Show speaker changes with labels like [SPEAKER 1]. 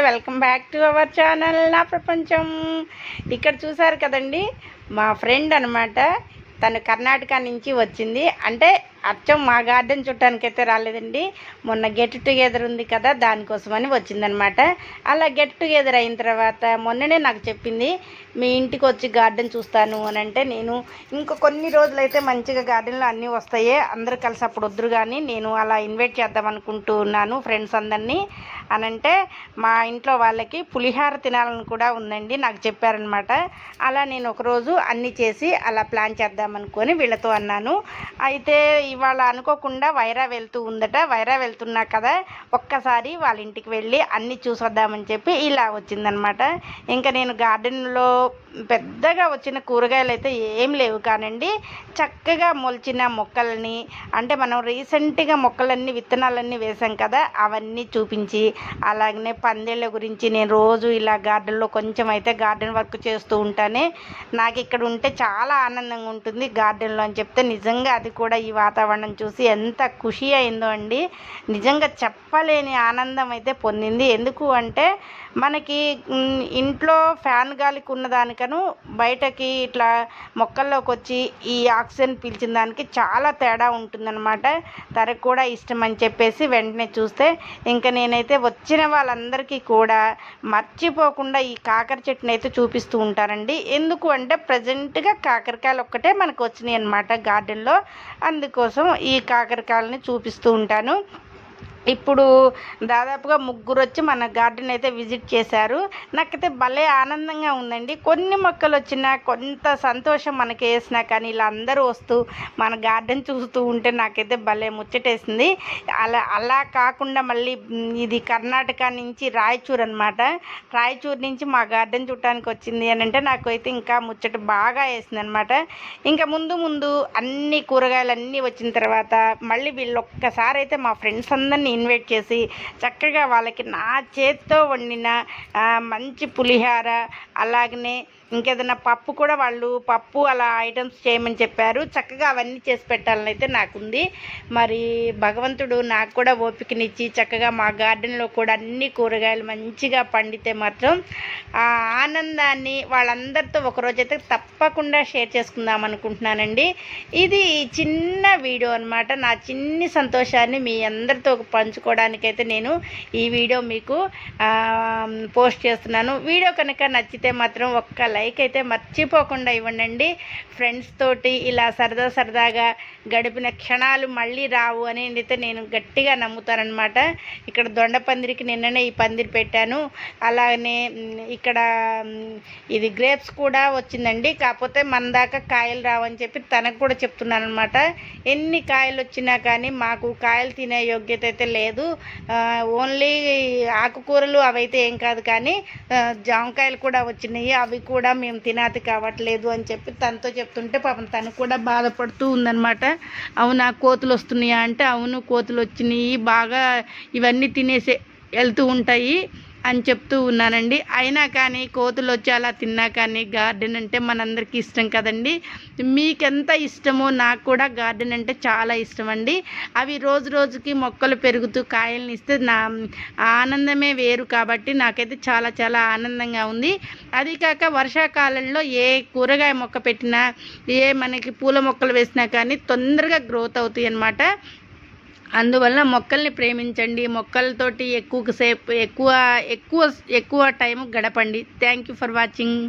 [SPEAKER 1] Welcome back to our channel నా ప్రపంచం. ఇక్కడ చూసారు కదండి, మా ఫ్రెండ్ అనమాట. తను కర్ణాటక నుంచి వచ్చింది. అంటే అచ్చం మా గార్డెన్ చుట్టానికైతే రాలేదండి. మొన్న గెట్ టుగెదర్ ఉంది కదా, దానికోసమని వచ్చిందనమాట. అలా గెట్ టుగెదర్ అయిన తర్వాత మొన్ననే నాకు చెప్పింది, మీ ఇంటికి వచ్చి గార్డెన్ చూస్తాను అని. అంటే నేను ఇంకో కొన్ని రోజులైతే మంచిగా గార్డెన్లో అన్నీ వస్తాయి, అందరు కలిసి అప్పుడు వద్దురు కానీ నేను అలా ఇన్వైట్ చేద్దాం అనుకుంటున్నాను ఫ్రెండ్స్ అందరినీ అని. అంటే మా ఇంట్లో వాళ్ళకి పులిహార తినాలని కూడా ఉందండి, నాకు చెప్పారనమాట. అలా నేను ఒకరోజు అన్నీ చేసి అలా ప్లాన్ చేద్దామనుకొని వీళ్ళతో అన్నాను. అయితే ఇవాళ అనుకోకుండా వైరా వెళ్తూ ఉందట. వైరా వెళ్తున్నా కదా, ఒక్కసారి వాళ్ళ ఇంటికి వెళ్ళి అన్నీ చూసొద్దామని చెప్పి ఇలా వచ్చిందనమాట. ఇంకా నేను గార్డెన్లో పెద్దగా వచ్చిన కూరగాయలు అయితే ఏం లేవు కానండి, చక్కగా మొలిచిన మొక్కలని, అంటే మనం రీసెంట్గా మొక్కలన్నీ విత్తనాలన్నీ వేసాం కదా, అవన్నీ చూపించి, అలాగనే పందిళ్ళ గురించి నేను రోజు ఇలా గార్డెన్లో కొంచెం అయితే గార్డెన్ వర్క్ చేస్తూ ఉంటానే. నాకు ఇక్కడ ఉంటే చాలా ఆనందంగా ఉంటుంది గార్డెన్లో అని చెప్తే, నిజంగా అది కూడా ఈ వాతావరణం చూసి ఎంత ఖుషి అయిందో అండి. నిజంగా చెప్పలేని ఆనందం అయితే పొందింది. ఎందుకు అంటే మనకి ఇంట్లో ఫ్యాన్ గాలికి ఉన్నదానికను బయటకి ఇట్లా మొక్కల్లోకి వచ్చి ఈ ఆక్సిజన్ పీల్చిన దానికి చాలా తేడా ఉంటుందన్నమాట. తనకు కూడా ఇష్టం అని చెప్పేసి వెంటనే చూస్తే ఇంకా నేనైతే వచ్చిన వాళ్ళందరికీ కూడా మర్చిపోకుండా ఈ కాకర చెట్టుని అయితే చూపిస్తూ ఉంటానండి. ఎందుకు అంటే ప్రజెంట్గా కాకరకాయలు ఒక్కటే మనకు వచ్చినాయి అన్నమాట గార్డెన్లో, అందుకోసం ఈ కాకరకాయలని చూపిస్తూ ఉంటాను. ఇప్పుడు దాదాపుగా ముగ్గురు వచ్చి మన గార్డెన్ అయితే విజిట్ చేశారు. నాకైతే భలే ఆనందంగా ఉందండి. కొన్ని మొక్కలు వచ్చినా కొంత సంతోషం మనకి వేసినా కానీ ఇలా అందరూ వస్తూ మన గార్డెన్ చూస్తూ ఉంటే నాకైతే భలే ముచ్చటేసింది. అలా కాకుండా మళ్ళీ ఇది కర్ణాటక నుంచి రాయచూర్ అనమాట. రాయచూర్ నుంచి మా గార్డెన్ చూడటానికి వచ్చింది అని అంటే నాకైతే ఇంకా ముచ్చట బాగా వేసింది అనమాట. ఇంకా ముందు అన్ని కూరగాయలు అన్నీ వచ్చిన తర్వాత మళ్ళీ వీళ్ళు ఒక్కసారి అయితే మా ఫ్రెండ్స్ అందరినీ ఇన్వైట్ చేసి చక్కగా వాళ్ళకి నా చేతితో వండిన మంచి పులిహార, అలాగనే ఇంకేదైనా పప్పు కూడా వాళ్ళు పప్పు అలా ఐటమ్స్ చేయమని చెప్పారు. చక్కగా అవన్నీ చేసి పెట్టాలని అయితే నాకుంది. మరి భగవంతుడు నాకు కూడా ఓపికనిచ్చి చక్కగా మా గార్డెన్లో కూడా అన్ని కూరగాయలు మంచిగా పండితే మాత్రం ఆ ఆనందాన్ని వాళ్ళందరితో ఒకరోజైతే తప్పకుండా షేర్ చేసుకుందాం అనుకుంటున్నానండి. ఇది చిన్న వీడియో అనమాట. నా చిన్ని సంతోషాన్ని మీ అందరితో పంచుకోవడానికైతే నేను ఈ వీడియో మీకు పోస్ట్ చేస్తున్నాను. వీడియో కనుక నచ్చితే మాత్రం ఒక్క లైక్ అయితే మర్చిపోకుండా ఇవ్వండి. ఫ్రెండ్స్ తోటి ఇలా సరదాగా గడిపిన క్షణాలు మళ్ళీ రావు అని అయితే నేను గట్టిగా నమ్ముతానమాట. ఇక్కడ దొండ పందిరికి నిన్ననే ఈ పందిరి పెట్టాను. అలాగనే ఇక్కడ ఇది గ్రేప్స్ కూడా వచ్చిందండి, కాకపోతే మన దాకా కాయలు రావని చెప్పి తనకు కూడా చెప్తున్నాను అనమాట. ఎన్ని కాయలు వచ్చినా కానీ మాకు కాయలు తినే యోగ్యత అయితే లేదు. ఓన్లీ ఆకుకూరలు అవైతే ఏం కాదు, కానీ జామకాయలు కూడా వచ్చినాయి, అవి కూడా మేము తినాతి కావట్లేదు అని చెప్పి తనతో చెప్తుంటే పాపం తను కూడా బాధపడుతూ ఉందన్నమాట. అవునా కోతులు వస్తున్నాయా అంటే అవును కోతులు వచ్చినాయి, బాగా ఇవన్నీ తినేసి వెళ్తూ ఉంటాయి అని చెప్తూ ఉన్నానండి. అయినా కానీ కోతులు వచ్చి అలా తిన్నా కానీ గార్డెన్ అంటే మనందరికీ ఇష్టం కదండి. మీకెంత ఇష్టమో నాకు కూడా గార్డెన్ అంటే చాలా ఇష్టం అండి. అవి రోజుకి మొక్కలు పెరుగుతూ కాయల్ని ఇస్తే నా ఆనందమే వేరు. కాబట్టి నాకైతే చాలా ఆనందంగా ఉంది. అది కాక వర్షాకాలంలో ఏ కూరగాయ మొక్క పెట్టినా, ఏ మనకి పూల మొక్కలు వేసినా కానీ తొందరగా గ్రోత్ అవుతాయి అన్నమాట. అందువల్ల మొక్కల్ని ప్రేమించండి, మొక్కలతోటి ఎక్కువ టైం గడపండి. Thank you for watching.